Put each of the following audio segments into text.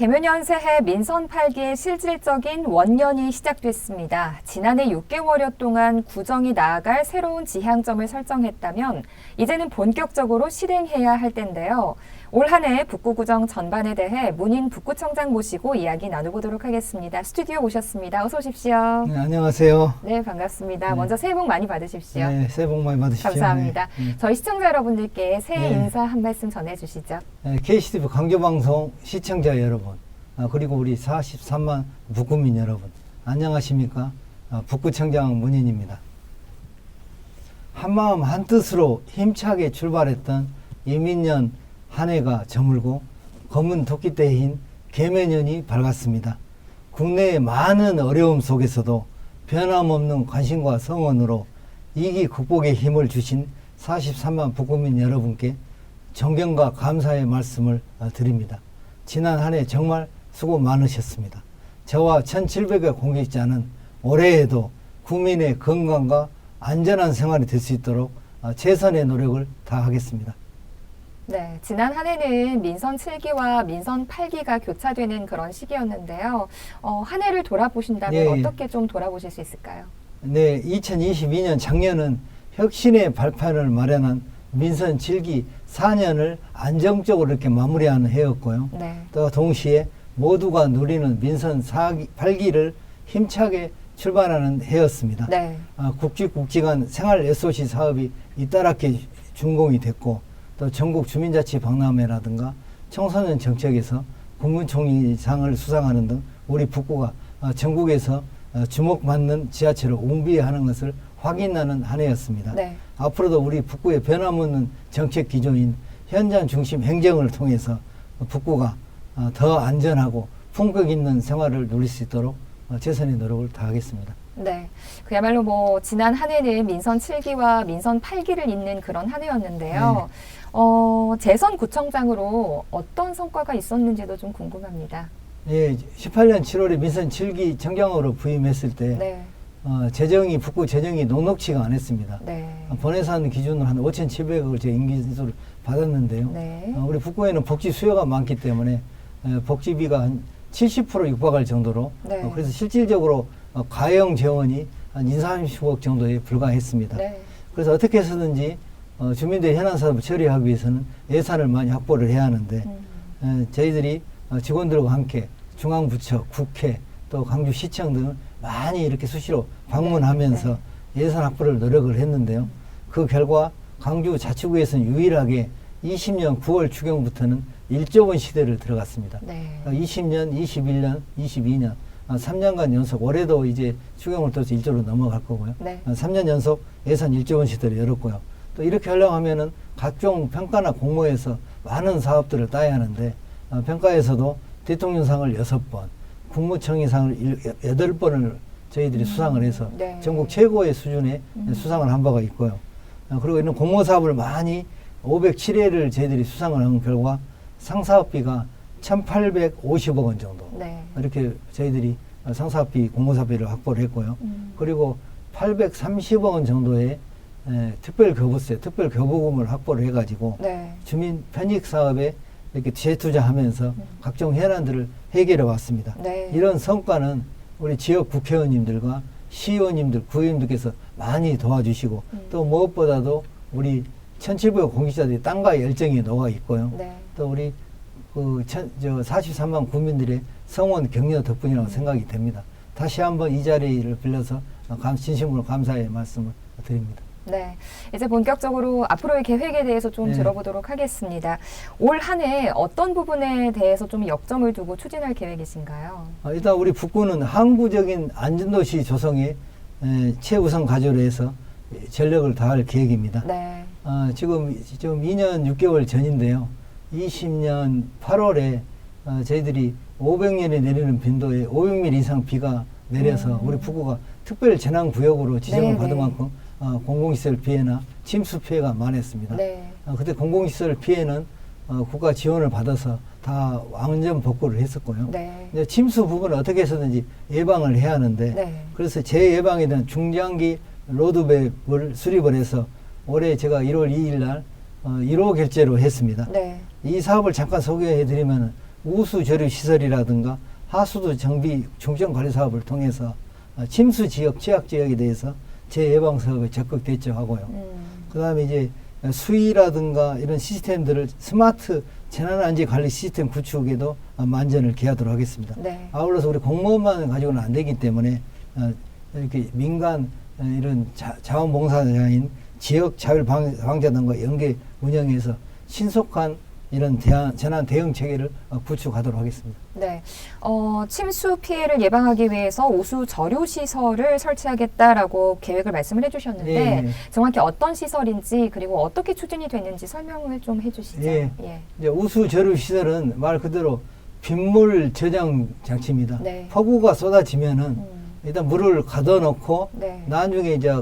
개묘년 새해 민선 8기의 실질적인 원년이 시작됐습니다. 지난해 6개월여 동안 구정이 나아갈 새로운 지향점을 설정했다면 이제는 본격적으로 실행해야 할 텐데요. 올 한 해 북구구정 전반에 대해 문인 북구청장 모시고 이야기 나눠보도록 하겠습니다. 스튜디오 오셨습니다. 어서 오십시오. 네, 안녕하세요. 네, 반갑습니다. 네. 먼저 새해 복 많이 받으십시오. 네, 새해 복 많이 받으십시오. 감사합니다. 네. 저희 시청자 여러분들께 새해 네. 인사 한 말씀 전해주시죠. 네, KCTV 강조방송 시청자 여러분, 그리고 우리 43만 북구민 여러분, 안녕하십니까? 북구청장 문인입니다. 한마음 한뜻으로 힘차게 출발했던 이민년 한 해가 저물고 검은 토끼대인 개묘년이 밝았습니다. 국내의 많은 어려움 속에서도 변함없는 관심과 성원으로 이기 극복의 힘을 주신 43만 북구민 여러분께 존경과 감사의 말씀을 드립니다. 지난 한 해 정말 수고 많으셨습니다. 저와 1700여 공직자는 올해에도 국민의 건강과 안전한 생활이 될 수 있도록 최선의 노력을 다하겠습니다. 네, 지난 한 해는 민선 7기와 민선 8기가 교차되는 그런 시기였는데요. 한 해를 돌아보신다면 예, 예. 어떻게 좀 돌아보실 수 있을까요? 네, 2022년 작년은 혁신의 발판을 마련한 민선 7기 4년을 안정적으로 이렇게 마무리하는 해였고요. 네. 또 동시에 모두가 누리는 민선 8기를 힘차게 출발하는 해였습니다. 네. 국직국직한 생활 SOC 사업이 잇따랐게 준공이 됐고, 또 전국 주민자치 박람회라든가 청소년 정책에서 국무총리상을 수상하는 등 우리 북구가 전국에서 주목받는 지자체로 웅비하는 것을 확인하는 한 해였습니다. 네. 앞으로도 우리 북구의 변함없는 정책 기조인 현장 중심 행정을 통해서 북구가 더 안전하고 품격 있는 생활을 누릴 수 있도록 최선의 노력을 다하겠습니다. 네. 그야말로 뭐 지난 한 해는 민선 7기와 민선 8기를 잇는 그런 한 해였는데요. 재선 구청장으로 어떤 성과가 있었는지도 좀 궁금합니다. 예, 18년 7월에 민선 7기 청장으로 부임했을 때 네. 재정이 북구 재정이 녹록치가 않았습니다. 네. 본예산 기준으로 한 5,700억을 제 인기인수를 받았는데요. 네. 우리 북구에는 복지 수요가 많기 때문에 복지비가 한 70% 육박할 정도로 네. 그래서 실질적으로 가용 재원이 한 2,30억 정도에 불과했습니다. 네. 그래서 어떻게 해서든지 주민들의 현안사업을 처리하기 위해서는 예산을 많이 확보를 해야 하는데 저희들이 직원들과 함께 중앙부처, 국회, 또 광주시청 등을 많이 이렇게 수시로 방문하면서 예산 확보를 노력을 했는데요. 그 결과 광주자치구에서는 유일하게 20년 9월 추경부터는 1조 원 시대를 들어갔습니다. 네. 20년, 21년, 22년 3년간 연속 올해도 이제 추경을 통해서 1조로 넘어갈 거고요. 네. 3년 연속 예산 1조 원 시대를 열었고요. 또 이렇게 하려고 하면은 각종 평가나 공모에서 많은 사업들을 따야 하는데 평가에서도 대통령상을 6번, 국무총리상을 8번을 저희들이 수상을 해서 네. 전국 최고의 수준의 수상을 한 바가 있고요. 그리고 이런 공모사업을 많이 507회를 저희들이 수상을 한 결과 상사업비가 1,850억 원 정도. 네. 이렇게 저희들이 상사업비, 공모사업비를 확보를 했고요. 그리고 830억 원 정도의 특별교부세, 특별교부금을 확보를 해가지고 네. 주민 편익 사업에 이렇게 재투자하면서 각종 현안들을 해결해 왔습니다. 네. 이런 성과는 우리 지역 국회의원님들과 시의원님들, 구의원님들께서 많이 도와주시고 또 무엇보다도 우리 1,700여 공직자들이 땅과 열정이 녹아 있고요. 네. 또 우리 43만 국민들의 성원 격려 덕분이라고 생각이 됩니다. 다시 한번 이 자리를 빌려서 진심으로 감사의 말씀을 드립니다. 네. 이제 본격적으로 앞으로의 계획에 대해서 좀 네. 들어보도록 하겠습니다. 올 한 해 어떤 부분에 대해서 좀 역점을 두고 추진할 계획이신가요? 일단 우리 북구는 항구적인 안전도시 조성에 최우선 가져로 해서 전력을 다할 계획입니다. 네. 지금 2년 6개월 전인데요. 20년 8월에 저희들이 500년에 내리는 빈도에 500mm 이상 비가 내려서 우리 북구가 특별 재난구역으로 지정을 받은 만큼 공공시설 피해나 침수 피해가 많았습니다. 네. 그때 공공시설 피해는 국가 지원을 받아서 다 완전 복구를 했었고요. 네. 이제 침수 부분은 어떻게 해서든지 예방을 해야 하는데 네. 그래서 재예방에 대한 중장기 로드맵을 수립을 해서 올해 제가 1월 2일 날 1호 결제로 했습니다. 네. 이 사업을 잠깐 소개해 드리면 우수 조류 시설이라든가 하수도 정비 중점 관리 사업을 통해서 침수 지역, 취약 지역에 대해서 재예방 사업에 적극 대처하고요. 그다음에 이제 수위라든가 이런 시스템들을 스마트 재난안전 관리 시스템 구축에도 만전을 기하도록 하겠습니다. 네. 아울러서 우리 공무원만 가지고는 안 되기 때문에 이렇게 민간 이런 자원봉사자인 지역 자율방재단과 연계 운영해서 신속한 이런 재난 대응 체계를 구축하도록 하겠습니다. 네, 침수 피해를 예방하기 위해서 우수 저류 시설을 설치하겠다라고 계획을 말씀을 해주셨는데 예. 정확히 어떤 시설인지 그리고 어떻게 추진이 되는지 설명을 좀 해주시죠. 예. 예. 이제 우수 저류 시설은 말 그대로 빗물 저장 장치입니다. 네. 폭우가 쏟아지면은 일단 물을 가둬놓고 네. 나중에 이제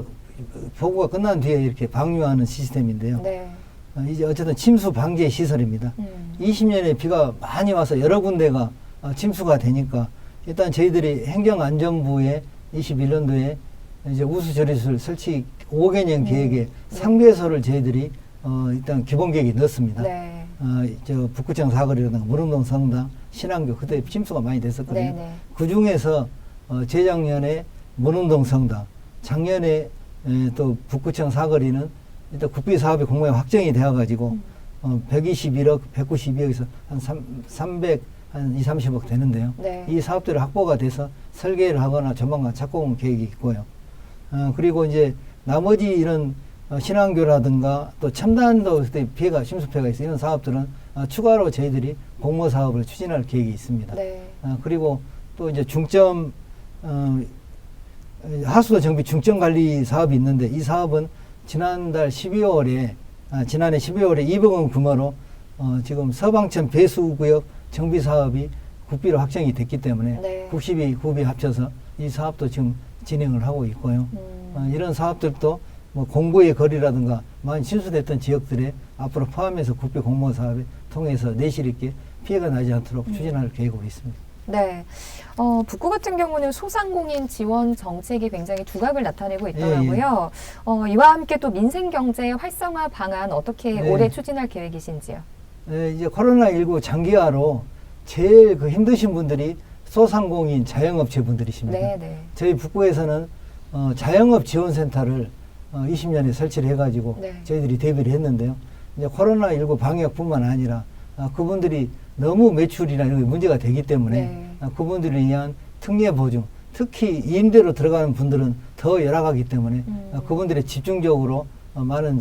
폭우가 끝난 뒤에 이렇게 방류하는 시스템인데요. 네. 이제 어쨌든 침수 방제 시설입니다. 20년에 비가 많이 와서 여러 군데가 침수가 되니까 일단 저희들이 행정안전부에 21년도에 이제 우수조리시설 설치 5개년 계획에 상배소를 저희들이 일단 기본 계획에 넣었습니다. 네. 저 북구청 사거리라든가 무릉동 성당, 신안교 그때 침수가 많이 됐었거든요. 네, 네. 그 중에서 재작년에 무릉동 성당, 작년에 또 북구청 사거리는 일단 국비 사업이 공모에 확정이 되어가지고 121억, 192억에서 한 300, 한 2, 30억 되는데요. 네. 이 사업들이 확보가 돼서 설계를 하거나 조만간 착공 계획이 있고요. 그리고 이제 나머지 이런 신안교라든가 또 첨단도 그때 피해가 침수 피해가 있어 이런 사업들은 추가로 저희들이 공모 사업을 추진할 계획이 있습니다. 네. 그리고 또 이제 중점 하수도 정비 중점 관리 사업이 있는데 이 사업은 지난해 12월에 200억 원 규모로 지금 서방천 배수구역 정비 사업이 국비로 확정이 됐기 때문에 네. 국시비, 구비 합쳐서 이 사업도 지금 진행을 하고 있고요. 이런 사업들도 뭐 공구의 거리라든가 많이 침수됐던 지역들에 앞으로 포함해서 국비 공모 사업에 통해서 내실 있게 피해가 나지 않도록 추진할 계획으로 있습니다. 네. 북구 같은 경우는 소상공인 지원 정책이 굉장히 두각을 나타내고 있더라고요. 이와 함께 또 민생경제 활성화 방안 어떻게 네. 올해 추진할 계획이신지요? 네, 이제 코로나19 장기화로 제일 그 힘드신 분들이 소상공인 자영업체 분들이십니다. 네, 네. 저희 북구에서는 자영업 지원센터를 20년에 설치를 해가지고 네. 저희들이 대비를 했는데요. 이제 코로나19 방역뿐만 아니라 그분들이 너무 매출이나 이런 게 문제가 되기 때문에 네. 그분들을 위한 특례 보증, 특히 임대로 들어가는 분들은 더 열악하기 때문에 그분들의 집중적으로 많은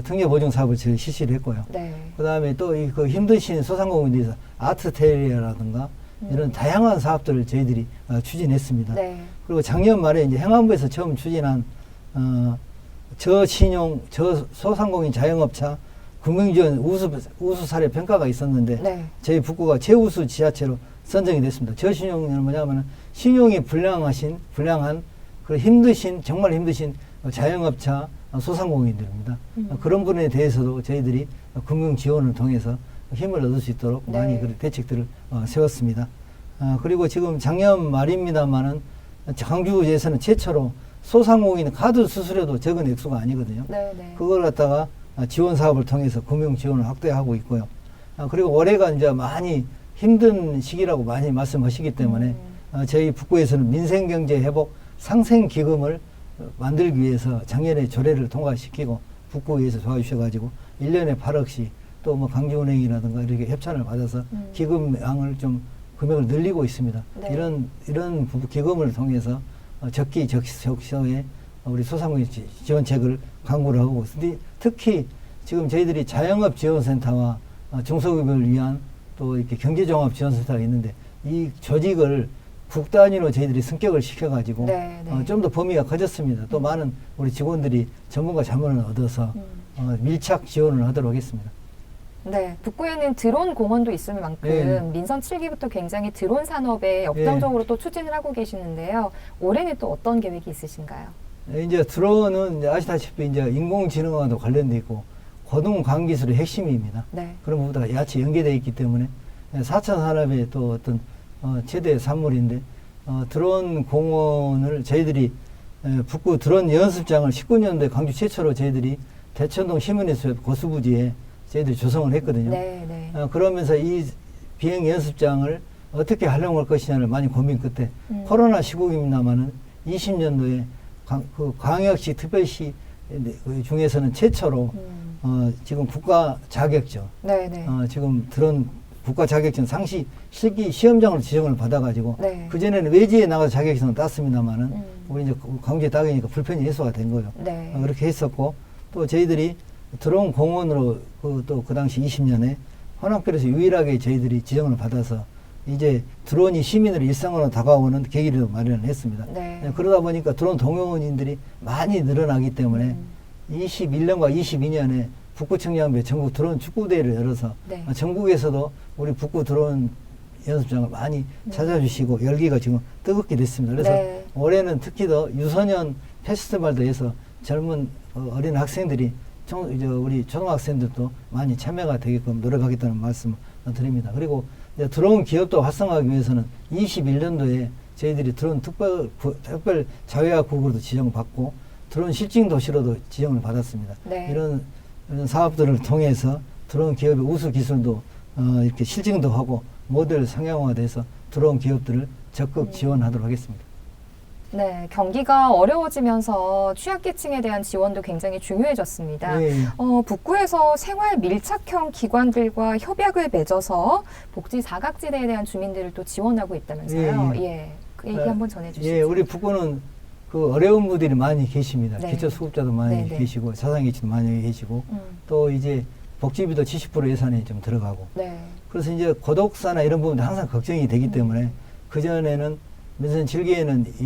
특례 보증 사업을 저희 실시를 했고요. 네. 그다음에 또 그 힘드신 소상공인들에서 아트텔리아라든가 이런 다양한 사업들을 저희들이 추진했습니다. 네. 그리고 작년 말에 이제 행안부에서 처음 추진한 저신용, 저소상공인 자영업자 금융지원 우수 사례 평가가 있었는데 네. 저희 북구가 최우수 지자체로 선정이 됐습니다. 저신용은 뭐냐면 신용이 불량한 그런 정말 힘드신 자영업자 소상공인들입니다. 그런 분에 대해서도 저희들이 금융 지원을 통해서 힘을 얻을 수 있도록 네. 많이 그런 대책들을 세웠습니다. 그리고 지금 작년 말입니다만은 광주에서는 최초로 소상공인 카드 수수료도 적은 액수가 아니거든요. 네, 네. 그걸 갖다가 지원 사업을 통해서 금융 지원을 확대하고 있고요. 그리고 올해가 이제 많이 힘든 시기라고 많이 말씀하시기 때문에 저희 북구에서는 민생경제 회복 상생기금을 만들기 위해서 작년에 조례를 통과시키고 북구에서 도와주셔가지고 1년에 8억씩 또 뭐 강주은행이라든가 이렇게 협찬을 받아서 기금량을 좀 금액을 늘리고 있습니다. 네. 이런 기금을 통해서 적기적소에 우리 소상공인 지원책을 강구를 하고 있습니다. 특히 지금 저희들이 자영업 지원센터와 중소기업을 위한 또 이렇게 경제종합지원센터가 있는데 이 조직을 국 단위로 저희들이 승격을 시켜가지고 네, 네. 좀 더 범위가 커졌습니다. 또 많은 우리 직원들이 전문가 자문을 얻어서 밀착 지원을 하도록 하겠습니다. 네, 북구에는 드론 공원도 있을 만큼 네. 민선 7기부터 굉장히 드론 산업에 역점적으로 또 추진을 하고 계시는데요. 올해는 또 어떤 계획이 있으신가요? 이제 드론은 이제 아시다시피 이제 인공지능과도 관련돼 있고 고동 광기술의 핵심입니다. 네. 그런 부분과 야채 연계되어 있기 때문에 4차 산업의 또 어떤 최대 산물인데 드론 공원을 저희들이 북구 드론 연습장을 19년도에 광주 최초로 저희들이 대천동 시민의숲 고수부지에 저희들이 조성을 했거든요. 네, 네. 그러면서 이 비행 연습장을 어떻게 활용할 것이냐를 많이 고민 끝에 코로나 시국입니다만은 20년도에 그 광역시 특별시 중에서는 최초로 지금 국가 자격증, 네네. 지금 들은 국가 자격증 상시 실기 시험장으로 지정을 받아가지고 네. 그 전에는 외지에 나가서 자격증을 땄습니다만은 우리 이제 광주에 따기니까 불편이 해소가 된 거예요. 네. 그렇게 했었고 또 저희들이 드론 공원으로 또 그 당시 20년에 혼합교에서 유일하게 저희들이 지정을 받아서 이제 드론이 시민의 일상으로 다가오는 계기를 마련했습니다. 네. 그러다 보니까 드론 동호인들이 많이 늘어나기 때문에 21년과 22년에 북구청량배 전국 드론 축구대회를 열어서 네. 전국에서도 우리 북구 드론 연습장을 많이 찾아주시고 열기가 지금 뜨겁게 됐습니다. 그래서 네. 올해는 특히 더 유소년 페스티벌도 해서 젊은 어린 학생들이 이제 우리 초등학생들도 많이 참여가 되게끔 노력하겠다는 말씀을 드립니다. 그리고 이제 드론 기업도 활성화하기 위해서는 21년도에 저희들이 드론 특별 자회화국으로도 지정받고 드론 실증 도시로도 지정을 받았습니다. 네. 이런 사업들을 통해서 드론 기업의 우수 기술도 이렇게 실증도 하고 모델 상용화돼서 드론 기업들을 적극 지원하도록 하겠습니다. 네, 경기가 어려워지면서 취약계층에 대한 지원도 굉장히 중요해졌습니다. 예, 예. 북구에서 생활 밀착형 기관들과 협약을 맺어서 복지 사각지대에 대한 주민들을 또 지원하고 있다면서요. 예, 예. 그 얘기 한번 전해주시죠. 예, 우리 북구는 그 어려운 분들이 많이 계십니다. 네. 기초수급자도 많이 네, 네. 계시고 사상계층도 많이 계시고 또 이제 복지비도 70% 예산이 좀 들어가고 네. 그래서 이제 고독사나 이런 부분도 항상 걱정이 되기 때문에 그전에는 민선 7기에는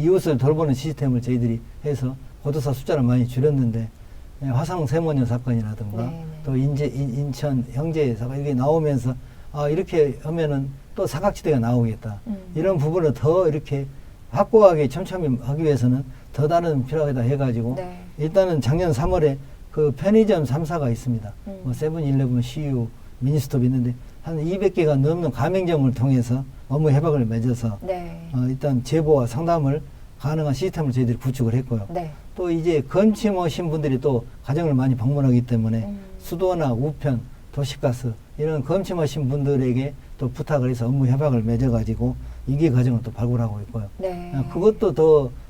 이웃을 돌보는 시스템을 저희들이 해서 고독사 숫자를 많이 줄였는데 화성 세모녀 사건이라든가 네, 네. 또 인천 형제 사건 이게 나오면서 이렇게 하면은 또 사각지대가 나오겠다. 이런 부분을 더 이렇게 확고하게 촘촘하기 위해서는 더 다른 필요하다 해가지고 네. 일단은 작년 3월에 그 편의점 3사가 있습니다. 뭐 세븐일레븐, CU, 미니스톱 있는데 한 200개가 넘는 가맹점을 통해서 업무 협약을 맺어서 네. 일단 제보와 상담을 가능한 시스템을 저희들이 구축을 했고요. 네. 또 이제 검침하신 분들이 또 가정을 많이 방문하기 때문에 수도나 우편, 도시가스 이런 검침하신 분들에게 또 부탁을 해서 업무 협약을 맺어가지고 이기 과정을 또 발굴하고 있고요. 네. 그것도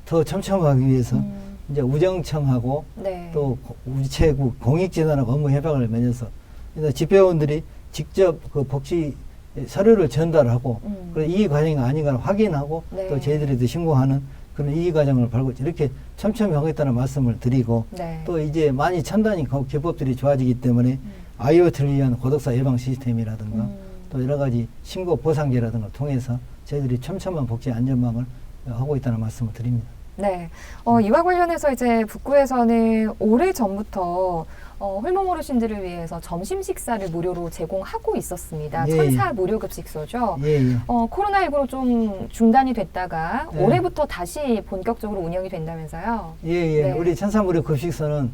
더 촘촘하기 위해서 이제 우정청하고 네. 또 우체국 공익재단하고 업무 협약을 맺어서 집회원들이 직접 그 복지 서류를 전달하고 그리고 이 과정이 아닌가 확인하고 네. 또 저희들이 신고하는 그런 이의 과정을 발굴 이렇게 촘촘히 하겠다는 말씀을 드리고 네. 또 이제 많이 첨단이 기법들이 좋아지기 때문에 IoT를 위한 고독사 예방 시스템이라든가 또 여러 가지 신고 보상제라든가 통해서 저희들이 촘촘한 복지 안전망을 하고 있다는 말씀을 드립니다. 네. 이와 관련해서 이제 북구에서는 오래 전부터 홀몸 어르신들을 위해서 점심 식사를 무료로 제공하고 있었습니다. 예, 천사 무료급식소죠. 예, 예. 코로나19로 좀 중단이 됐다가 네. 올해부터 다시 본격적으로 운영이 된다면서요. 예, 예. 네. 우리 천사무료 급식소는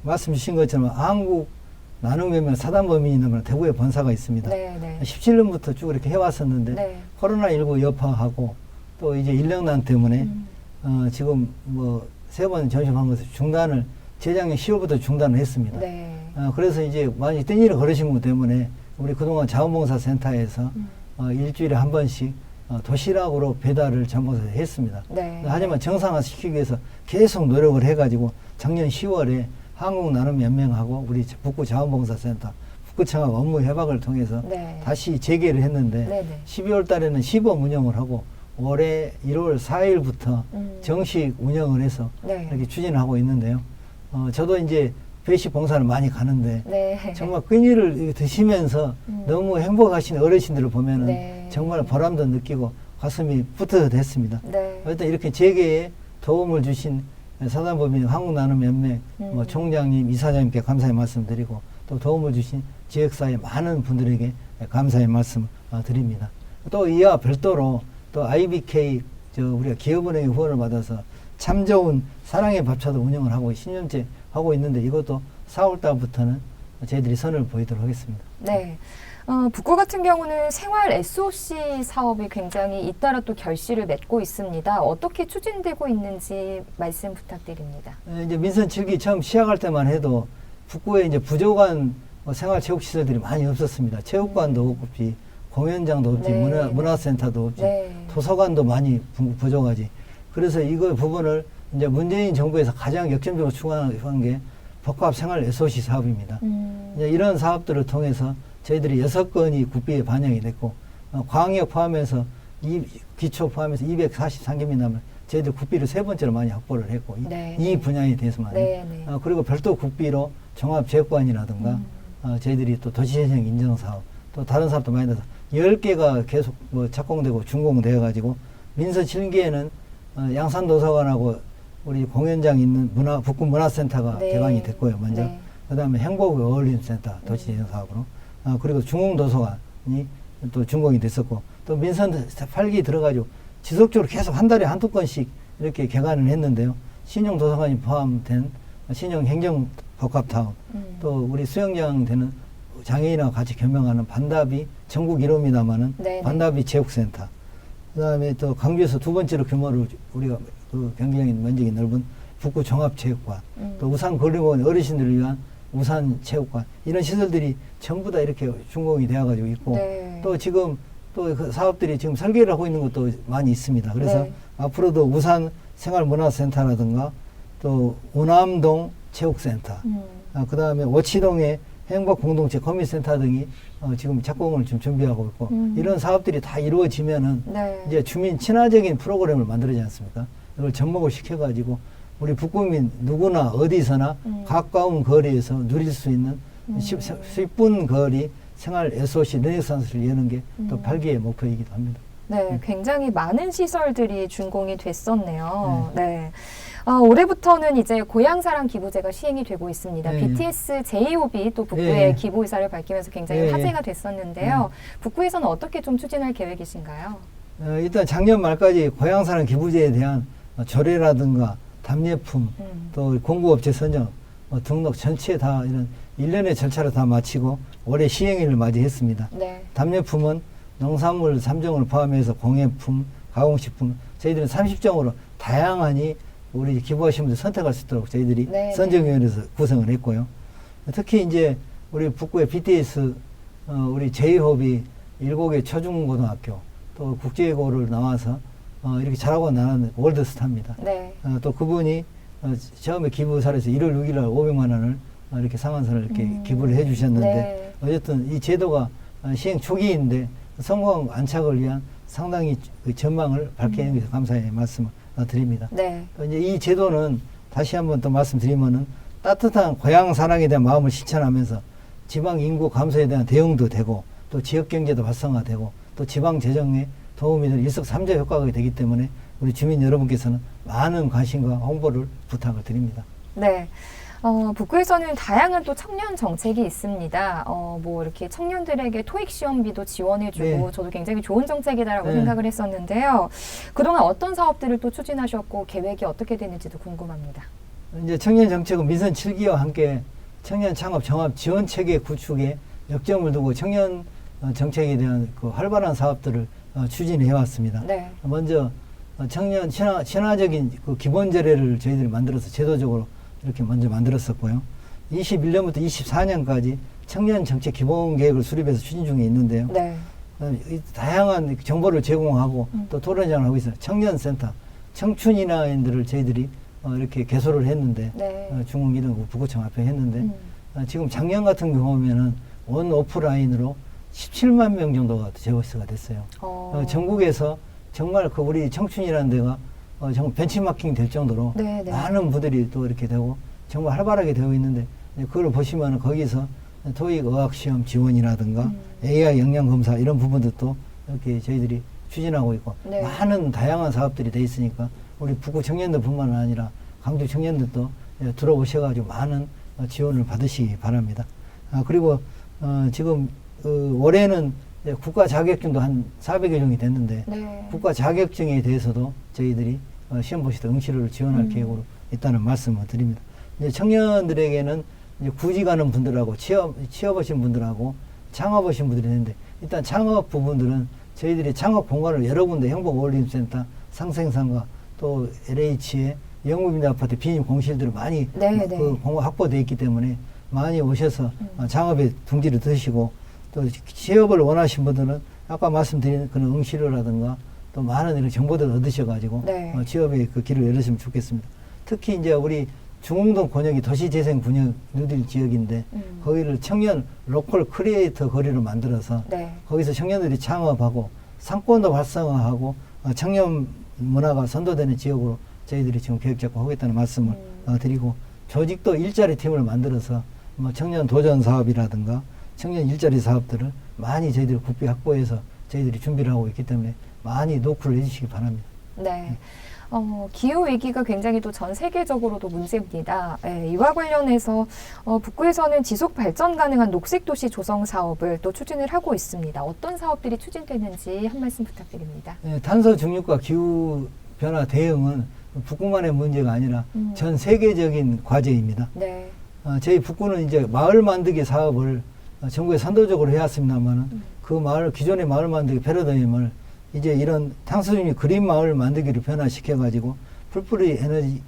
말씀 주신 것처럼 한국 나눔연맹 사단법인이라는 대구에 본사가 있습니다. 네, 네. 17년부터 쭉 이렇게 해왔었는데 네. 코로나19 여파하고 또 이제 인력난 때문에 지금 뭐 3번 점심한 것을 중단을 재작년 10월부터 중단을 했습니다. 네. 그래서 이제 많이 뜬일을 걸으신 것 때문에 우리 그동안 자원봉사센터에서 일주일에 한 번씩 도시락으로 배달을 자원봉사에서 했습니다. 네. 하지만 정상화시키기 위해서 계속 노력을 해가지고 작년 10월에 한국나눔연맹하고 우리 북구 자원봉사센터, 북구청하고 업무 협약을 통해서 네. 다시 재개를 했는데 네, 네. 12월 달에는 시범 운영을 하고 올해 1월 4일부터 정식 운영을 해서 네. 이렇게 추진하고 있는데요. 저도 이제 배식 봉사를 많이 가는데 네. 정말 끈이를 드시면서 너무 행복하신 어르신들을 보면은 네. 정말 보람도 느끼고 가슴이 뿌듯했습니다. 네. 일단 이렇게 재개에 도움을 주신 사단법인 한국나눔연맹 뭐 총장님, 이사장님께 감사의 말씀드리고 또 도움을 주신 지역사회 많은 분들에게 감사의 말씀 드립니다. 또 이와 별도로 또 IBK 우리가 기업은행의 후원을 받아서 참 좋은 사랑의 밥차도 운영을 하고 10년째 하고 있는데 이것도 4월 달부터는 저희들이 선을 보이도록 하겠습니다. 네. 북구 같은 경우는 생활 SOC 사업이 굉장히 잇따라 또 결실을 맺고 있습니다. 어떻게 추진되고 있는지 말씀 부탁드립니다. 이제 민선 7기 처음 시작할 때만 해도 북구에 이제 부족한 생활체육시설들이 많이 없었습니다. 체육관도 없이 공연장도 없지, 네. 문화센터도 없지, 네. 도서관도 많이 부족하지. 그래서 이거 부분을 이제 문재인 정부에서 가장 역점적으로 추구한 게 복합 생활 SOC 사업입니다. 이제 이런 사업들을 통해서 저희들이 6건이 국비에 반영이 됐고, 광역 포함해서 기초 포함해서 243개민남을 저희들 국비를 3번째로 많이 확보를 했고, 네, 이 네. 분야에 대해서만요. 네, 네. 그리고 별도 국비로 종합체육관이라든가 저희들이 또 도시재생 인정사업, 또 다른 사업도 많이 넣어서 10개가 계속 뭐 착공되고 준공되어 가지고 민서 7개에는 양산도서관하고 우리 공연장 있는 북구 문화센터가 네. 개방이 됐고요, 먼저. 네. 그 다음에 행복의 어울림센터 도시재생 사업으로. 그리고 중흥도서관이 또 준공이 됐었고, 또 민선 8기 들어가지고 지속적으로 계속 한 달에 한두 건씩 이렇게 개관을 했는데요. 신용도서관이 포함된 신용행정복합타운, 또 우리 수영장 되는 장애인하고 같이 겸용하는 반다비 전국 1호입니다마는 네네. 반다비 체육센터. 그다음에 또 광주에서 2번째로 규모로 우리가 그 경기장이 면적이 넓은 북구 종합체육관, 또 우산 권리공원 어르신들을 위한 우산 체육관, 이런 시설들이 전부 다 이렇게 준공이 되어가지고 있고, 네. 또 지금 또 그 사업들이 지금 설계를 하고 있는 것도 많이 있습니다. 그래서 네. 앞으로도 우산 생활문화센터라든가 또 우남동 체육센터, 그 다음에 오치동의 행복공동체 커뮤니센터 등이 지금 착공을 좀 준비하고 있고, 이런 사업들이 다 이루어지면은 네. 이제 주민 친화적인 프로그램을 만들어지 않습니까? 이걸 접목을 시켜가지고 우리 북구민 누구나 어디서나 가까운 거리에서 누릴 수 있는 10분 거리 생활 SOC 르네상스를 여는 게 또 8기의 목표이기도 합니다. 네, 굉장히 많은 시설들이 준공이 됐었네요. 네. 올해부터는 이제 고향사랑 기부제가 시행이 되고 있습니다. 네. BTS 제이홉이 또 북구에 네. 기부 의사를 밝히면서 굉장히 네. 화제가 됐었는데요. 북구에서는 어떻게 좀 추진할 계획이신가요? 일단 작년 말까지 고향사랑 기부제에 대한 조례라든가 답례품, 또 공구업체 선정, 등록 전체 다 이런 일련의 절차를 다 마치고 올해 시행일을 맞이했습니다. 네. 답례품은 농산물 3종을 포함해서 공예품, 가공식품, 저희들은 30종으로 다양하니 우리 기부하신 분들 선택할 수 있도록 저희들이 네, 선정위원회에서 구성을 했고요. 특히 이제 우리 북구의 BTS, 우리 제이홉이 7개 초중고등학교, 또 국제고를 나와서 이렇게 잘하고 나는 월드스타입니다. 네. 또 그분이 처음에 기부사에서 1월 6일 날 500만 원을 이렇게 상한선을 이렇게 기부를 해 주셨는데, 네. 어쨌든 이 제도가 시행 초기인데 성공 안착을 위한 상당히 그 전망을 밝게 해주셔서 감사의 말씀을 드립니다. 네. 또 이제 이 제도는 다시 한번 또 말씀드리면은 따뜻한 고향 사랑에 대한 마음을 실천하면서 지방 인구 감소에 대한 대응도 되고, 또 지역 경제도 활성화되고, 또 지방 재정에 도움이 되는 일석삼조 효과가 되기 때문에 우리 주민 여러분께서는 많은 관심과 홍보를 부탁을 드립니다. 네. 북구에서는 다양한 또 청년 정책이 있습니다. 뭐 이렇게 청년들에게 토익 시험비도 지원해주고, 네. 저도 굉장히 좋은 정책이다라고 네. 생각을 했었는데요. 그동안 어떤 사업들을 또 추진하셨고 계획이 어떻게 되는지도 궁금합니다. 이제 청년 정책은 민선 7기와 함께 청년 창업 종합 지원 체계 구축에 역점을 두고 청년 정책에 대한 그 활발한 사업들을 추진해 왔습니다. 네. 먼저 청년 친화적인 그 기본제례를 저희들이 만들어서 제도적으로 이렇게 먼저 만들었었고요. 21년부터 24년까지 청년 정책 기본 계획을 수립해서 추진 중에 있는데요. 네. 다양한 정보를 제공하고 또 토론장을 하고 있어요. 청년센터, 청춘인하인들을 저희들이 이렇게 개소를 했는데, 네. 중흥 이런 북구청 앞에 했는데, 지금 작년 같은 경우에는 온 오프라인으로 17만 명 정도가 제거가 됐어요. 전국에서 정말 그 우리 청춘이라는 데가 정말 벤치마킹 될 정도로 네, 네. 많은 분들이 또 이렇게 되고 정말 활발하게 되고 있는데, 그걸 보시면 거기서 토익 어학시험 지원이라든가 AI 역량검사 이런 부분들도 이렇게 저희들이 추진하고 있고, 네. 많은 다양한 사업들이 돼 있으니까 우리 북구 청년들뿐만 아니라 강주 청년들도 들어오셔가지고 많은 지원을 받으시기 바랍니다. 그리고 지금 올해는 국가 자격증도 한 400여 종이 됐는데, 네. 국가 자격증에 대해서도 저희들이 시험 보시다 응시를 지원할 계획으로 있다는 말씀을 드립니다. 이제 청년들에게는 이제 구직 하는 분들하고 취업하신 분들하고 창업하신 분들이 있는데, 일단 창업 부분들은 저희들이 창업 공간을 여러 군데 행복어울림센터, 상생상가, 또 LH의 영국인대 아파트 빈임 공실들을 많이 네, 네. 확보되어 있기 때문에 많이 오셔서 창업에 둥지를 드시고, 또 취업을 원하신 분들은 아까 말씀드린 그런 응시료라든가 또 많은 이런 정보들을 얻으셔가지고 네. 취업의 그 길을 열으시면 좋겠습니다. 특히 이제 우리 중흥동 권역이 도시재생 분역 뉴딜 지역인데 거기를 청년 로컬 크리에이터 거리로 만들어서 네. 거기서 청년들이 창업하고 상권도 활성화하고 청년 문화가 선도되는 지역으로 저희들이 지금 계획 잡고 하겠다는 말씀을 드리고 조직도 일자리 팀을 만들어서 뭐 청년 도전 사업이라든가 청년 일자리 사업들을 많이 저희들이 국비 확보해서 저희들이 준비를 하고 있기 때문에 많이 노크를 해주시기 바랍니다. 네. 기후 위기가 굉장히 또 전 세계적으로도 문제입니다. 예, 이와 관련해서 북구에서는 지속 발전 가능한 녹색 도시 조성 사업을 또 추진을 하고 있습니다. 어떤 사업들이 추진되는지 한 말씀 부탁드립니다. 네, 탄소 중립과 기후 변화 대응은 북구만의 문제가 아니라 전 세계적인 과제입니다. 네. 저희 북구는 이제 마을 만들기 사업을 정부에 선도적으로 해왔습니다만은 그 마을 기존의 마을 만들기 패러다임을 이제 이런 탄소중립 그린 마을 만들기를 변화시켜가지고 풀뿌리 에너지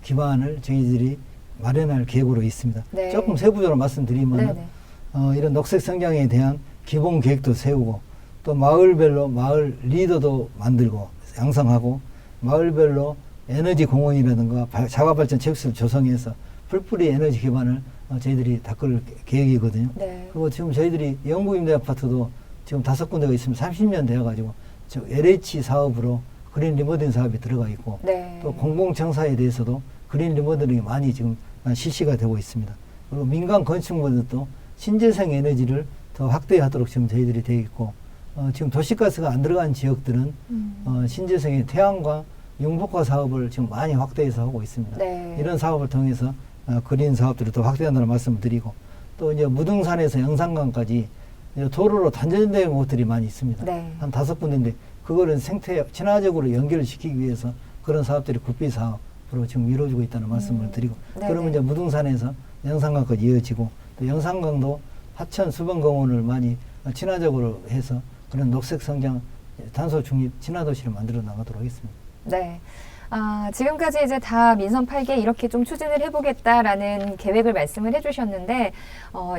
기반을 저희들이 마련할 계획으로 있습니다. 네. 조금 세부적으로 말씀드리면 네네. 이런 녹색 성장에 대한 기본 계획도 세우고 또 마을별로 마을 리더도 만들고 양성하고 마을별로 에너지 공원이라든가 자가발전 체육시설 조성해서 풀뿌리 에너지 기반을 저희들이 닦을 계획이거든요. 네. 그리고 지금 저희들이 영구임대 아파트도 지금 5군데가 있으면 30년 되어가지고 저 LH 사업으로 그린 리모델링 사업이 들어가 있고 네. 또 공공청사에 대해서도 그린 리모델링이 많이 지금 실시가 되고 있습니다. 그리고 민간 건축물도 신재생 에너지를 더 확대하도록 지금 저희들이 되어 있고 지금 도시가스가 안 들어간 지역들은 신재생의 태양광 융복화 사업을 지금 많이 확대해서 하고 있습니다. 네. 이런 사업을 통해서 그린 사업들을 더 확대한다는 말씀을 드리고 또 이제 무등산에서 영산강까지 도로로 단전된 곳들이 많이 있습니다. 네. 한 5군데인데 그거를 생태 친화적으로 연결을 시키기 위해서 그런 사업들이 국비 사업으로 지금 이루어지고 있다는 말씀을 드리고 네네. 그러면 이제 무등산에서 영산강까지 이어지고 또 영산강도 하천 수변공원을 많이 친화적으로 해서 그런 녹색 성장 탄소 중립 친화도시를 만들어 나가도록 하겠습니다. 네. 지금까지 이제 다 민선 8개 이렇게 좀 추진을 해보겠다라는 계획을 말씀을 해주셨는데,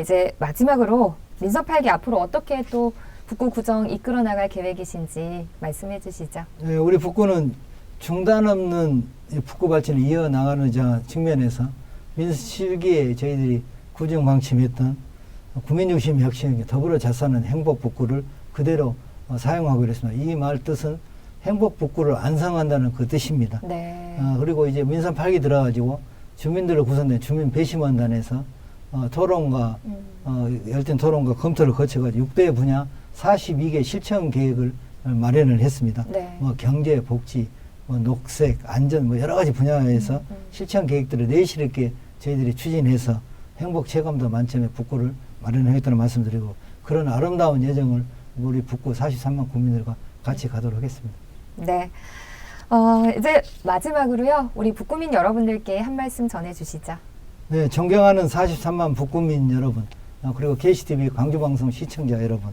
이제 마지막으로 민선 8개 앞으로 어떻게 또 북구 구정 이끌어 나갈 계획이신지 말씀해 주시죠. 네, 우리 북구는 중단 없는 북구 발전을 이어나가는 측면에서 민선 7기에 저희들이 구정 방침했던 구민중심 혁신, 더불어 잘 사는 행복 북구를 그대로 사용하고 있습니다. 이 말 뜻은 행복 북구를 안성한다는 그 뜻입니다. 네. 그리고 이제 민선 8기 들어가지고 주민들로 구성된 주민 배심원단에서 토론과 열띤 토론과 검토를 거쳐가지고 6대 분야 42개 실천 계획을 마련을 했습니다. 네. 뭐 경제, 복지, 뭐 녹색, 안전 뭐 여러 가지 분야에서 실천 계획들을 내실 있게 저희들이 추진해서 행복 체감도 만점의 북구를 마련하겠다는 말씀드리고 그런 아름다운 예정을 우리 북구 43만 국민들과 같이 가도록 하겠습니다. 네. 이제 마지막으로요, 우리 북구민 여러분들께 한 말씀 전해주시죠. 네, 존경하는 43만 북구민 여러분, 그리고 KCTV 광주방송 시청자 여러분,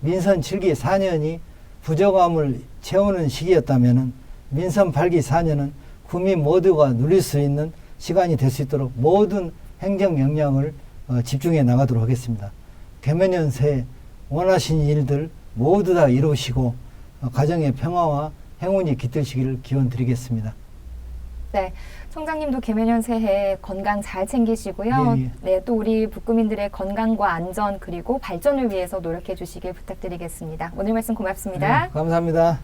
민선 7기 4년이 부족함을 채우는 시기였다면 민선 8기 4년은 국민 모두가 누릴 수 있는 시간이 될 수 있도록 모든 행정 역량을 집중해 나가도록 하겠습니다. 개면연 새해 원하신 일들 모두 다 이루시고 가정의 평화와 행운이 깃들시기를 기원 드리겠습니다. 네, 총장님도 개면연 새해 건강 잘 챙기시고요. 예, 예. 네, 또 우리 북구민들의 건강과 안전 그리고 발전을 위해서 노력해 주시길 부탁드리겠습니다. 오늘 말씀 고맙습니다. 네, 감사합니다.